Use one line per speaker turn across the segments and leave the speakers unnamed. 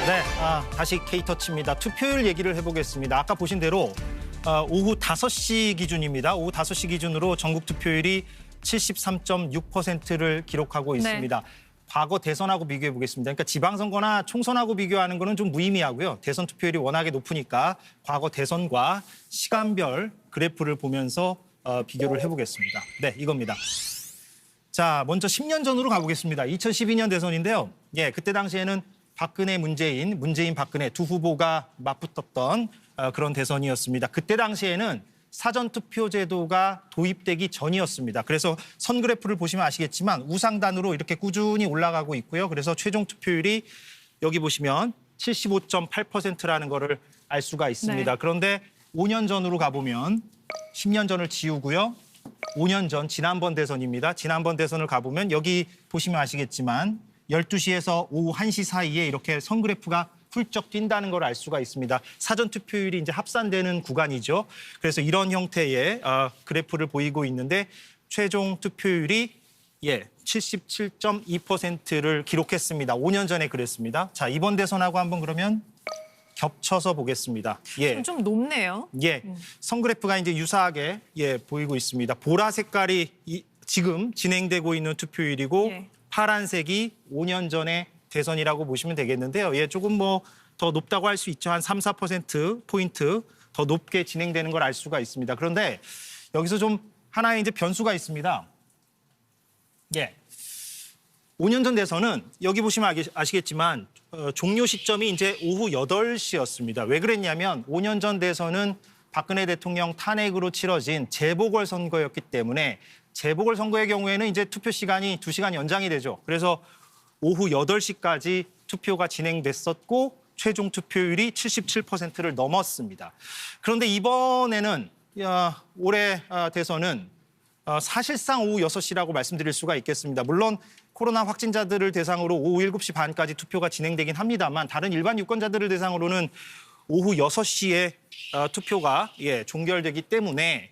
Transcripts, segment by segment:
네, 다시 K터치입니다. 투표율 얘기를 해보겠습니다. 아까 보신 대로 오후 5시 기준입니다. 오후 5시 기준으로 전국 투표율이 73.6%를 기록하고 있습니다. 네. 과거 대선하고 비교해 보겠습니다. 그러니까 지방선거나 총선하고 비교하는 거는 좀 무의미하고요. 대선 투표율이 워낙에 높으니까 과거 대선과 시간별 그래프를 보면서 비교를 해보겠습니다. 네, 이겁니다. 자, 먼저 10년 전으로 가보겠습니다. 2012년 대선인데요. 예, 그때 당시에는 박근혜, 문재인, 박근혜 두 후보가 맞붙었던 그런 대선이었습니다. 그때 당시에는 사전투표 제도가 도입되기 전이었습니다. 그래서 선 그래프를 보시면 아시겠지만 우상단으로 이렇게 꾸준히 올라가고 있고요. 그래서 최종 투표율이 여기 보시면 75.8%라는 거를 알 수가 있습니다. 네. 그런데 5년 전으로 가보면 10년 전을 지우고요. 5년 전 지난번 대선입니다. 지난번 대선을 가보면 여기 보시면 아시겠지만 12시에서 오후 1시 사이에 이렇게 선 그래프가 훌쩍 뛴다는 걸 알 수가 있습니다. 사전 투표율이 이제 합산되는 구간이죠. 그래서 이런 형태의 그래프를 보이고 있는데 최종 투표율이 77.2%를 기록했습니다. 5년 전에 그랬습니다. 자, 이번 대선하고 한번 그러면 겹쳐서 보겠습니다. 예.
좀 높네요.
예. 선 그래프가 이제 유사하게 보이고 있습니다. 보라 색깔이 지금 진행되고 있는 투표율이고 파란색이 5년 전에 대선이라고 보시면 되겠는데요. 예, 조금 뭐 더 높다고 할 수 있죠. 한 3~4%포인트 더 높게 진행되는 걸 알 수가 있습니다. 그런데 여기서 좀 하나의 이제 변수가 있습니다. 예. 5년 전 대선은 여기 보시면 아시겠지만 종료 시점이 이제 오후 8시였습니다. 왜 그랬냐면 5년 전 대선은 박근혜 대통령 탄핵으로 치러진 재보궐선거였기 때문에 재보궐선거의 경우에는 이제 투표 시간이 2시간 연장이 되죠. 그래서 오후 8시까지 투표가 진행됐었고 최종 투표율이 77%를 넘었습니다. 그런데 이번에는 올해 대선은 사실상 오후 6시라고 말씀드릴 수가 있겠습니다. 물론 코로나 확진자들을 대상으로 오후 7시 반까지 투표가 진행되긴 합니다만 다른 일반 유권자들을 대상으로는 오후 6시에 투표가 종결되기 때문에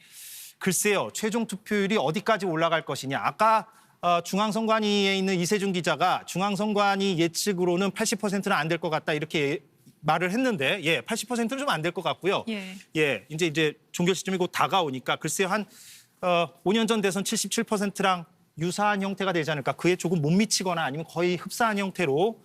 글쎄요, 최종 투표율이 어디까지 올라갈 것이냐. 아까 중앙선관위에 있는 이세준 기자가 중앙선관위 예측으로는 80%는 안 될 것 같다 이렇게 말을 했는데 80%는 좀 안 될 것 같고요. 이제 종결 시점이 곧 다가오니까 글쎄요, 한 5년 전 대선 77%랑 유사한 형태가 되지 않을까. 그에 조금 못 미치거나 아니면 거의 흡사한 형태로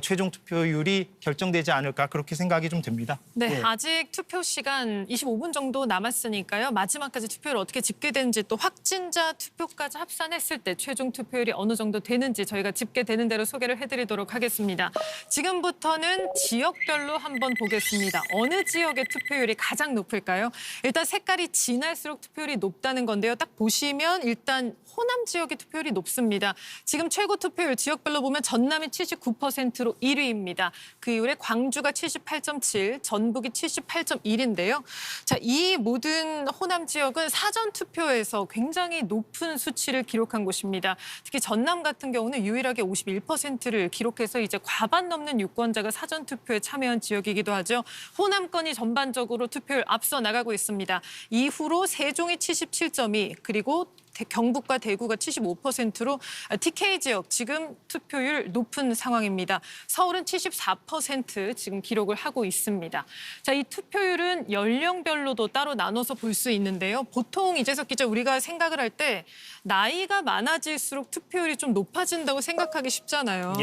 최종 투표율이 결정되지 않을까 그렇게 생각이 좀 됩니다.
네, 아직 투표 시간 25분 정도 남았으니까요. 마지막까지 투표율 어떻게 집계되는지 또 확진자 투표까지 합산했을 때 최종 투표율이 어느 정도 되는지 저희가 집계되는 대로 소개를 해드리도록 하겠습니다. 지금부터는 지역별로 한번 보겠습니다. 어느 지역의 투표율이 가장 높을까요? 일단 색깔이 진할수록 투표율이 높다는 건데요. 딱 보시면 일단 호남 지역의 투표율이 높습니다. 지금 최고 투표율 지역별로 보면 전남이 79%로 1위입니다. 그 이후에 광주가 78.7, 전북이 78.1인데요. 자, 이 모든 호남 지역은 사전 투표에서 굉장히 높은 수치를 기록한 곳입니다. 특히 전남 같은 경우는 유일하게 51%를 기록해서 이제 과반 넘는 유권자가 사전 투표에 참여한 지역이기도 하죠. 호남권이 전반적으로 투표율 앞서 나가고 있습니다. 이후로 세종이 77.2, 그리고 경북과 대구가 75%로 TK 지역 지금 투표율 높은 상황입니다. 서울은 74% 지금 기록을 하고 있습니다. 자, 이 투표율은 연령별로도 따로 나눠서 볼 수 있는데요. 보통 이재석 기자 우리가 생각을 할 때 나이가 많아질수록 투표율이 좀 높아진다고 생각하기 쉽잖아요.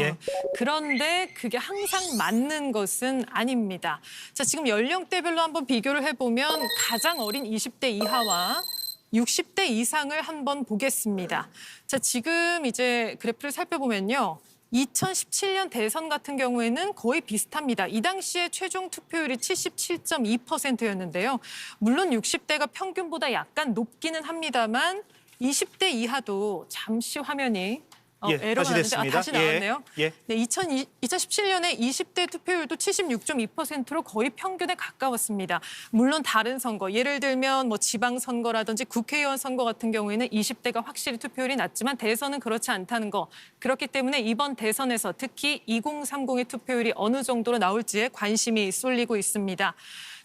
그런데 그게 항상 맞는 것은 아닙니다. 자, 지금 연령대별로 한번 비교를 해보면 가장 어린 20대 이하와 60대 이상을 한번 보겠습니다. 자, 지금 이제 그래프를 살펴보면요. 2017년 대선 같은 경우에는 거의 비슷합니다. 이 당시에 최종 투표율이 77.2%였는데요. 물론 60대가 평균보다 약간 높기는 합니다만 20대 이하도 잠시 화면이 에러가 나는데 다시 나왔네요. 네, 2017년에 20대 투표율도 76.2%로 거의 평균에 가까웠습니다. 물론 다른 선거, 예를 들면 뭐 지방선거라든지 국회의원 선거 같은 경우에는 20대가 확실히 투표율이 낮지만 대선은 그렇지 않다는 거. 그렇기 때문에 이번 대선에서 특히 2030의 투표율이 어느 정도로 나올지에 관심이 쏠리고 있습니다.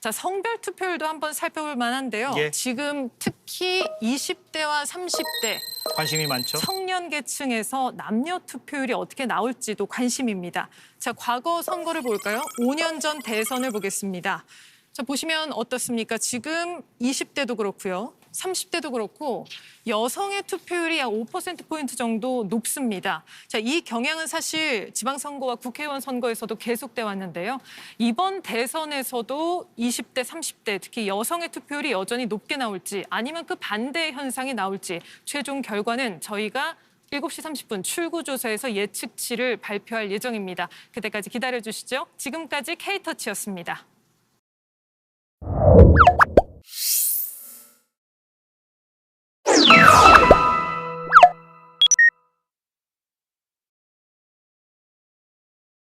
자, 성별 투표율도 한번 살펴볼 만한데요.
예.
지금 특히 20대와 30대
관심이 많죠.
청년 계층에서 남녀 투표율이 어떻게 나올지도 관심입니다. 자, 과거 선거를 볼까요? 5년 전 대선을 보겠습니다. 자, 보시면 어떻습니까? 지금 20대도 그렇고요. 30대도 그렇고 여성의 투표율이 약 5%포인트 정도 높습니다. 자, 이 경향은 사실 지방선거와 국회의원 선거에서도 계속돼 왔는데요. 이번 대선에서도 20대, 30대 특히 여성의 투표율이 여전히 높게 나올지 아니면 그 반대 현상이 나올지 최종 결과는 저희가 7시 30분 출구조사에서 예측치를 발표할 예정입니다. 그때까지 기다려주시죠. 지금까지 K터치였습니다.